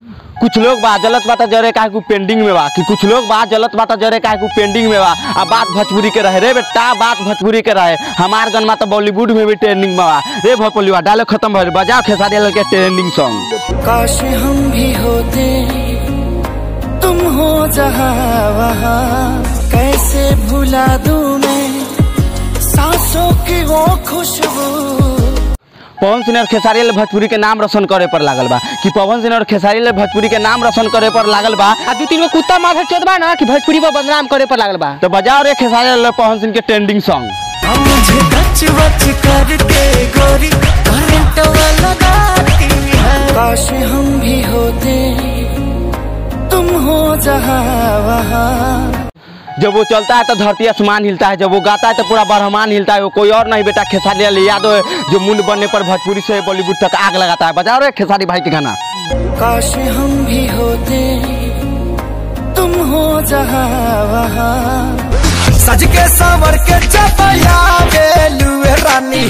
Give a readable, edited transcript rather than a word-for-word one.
कुछ लोग बा जलत बात जरे काहे को पेंडिंग में बा कि कुछ लोग बा जलत बात जरे काहे को पेंडिंग में बा। अब बात भोजपुरी के रहे रे बेटा, बात भोजपुरी के रहे। हमार गनमा तो बॉलीवुड में भी ट्रेंडिंग में बा रे। भोजपुरी डायलॉग खत्म भइल, बजाओ खेसारी लाल के ट्रेंडिंग सॉन्ग। काश हम भी होते तुम हो जहां वहां, कैसे भुला दूं मैं सांसों की वो खुशबू। पवन सिंह और खेसारी लाल भोजपुरी के नाम रोशन करे पर लागल बा कि पवन सिंह और खेसारी लाल भोजपुरी के नाम रोशन करे पर लागल बा। आ दू तीन गो कुत्ता माथा चोद बा ना कि भोजपुरी पर बदनाम करे पर लागल बा। तो बजाओ रे खेसारी लाल पवन सिंह के ट्रेंडिंग सॉन्ग। मुझे टच वच करके गोरी करंट लगाती है, काश हम भी होते तुम हो जहां वहां। जब वो चलता है तो धरती आसमान हिलता है, जब वो गाता है तो पूरा ब्रह्मांड हिलता है। वो कोई और नहीं बेटा, खेसारी लाल यादव है जो मुंड बनने पर भोजपुरी से बॉलीवुड तक आग लगाता है। बजाओ रे खेसारी भाई के गाना। काश हम भी होते तुम हो जहां वहां, सज के संवर के चपया बेलुए रानी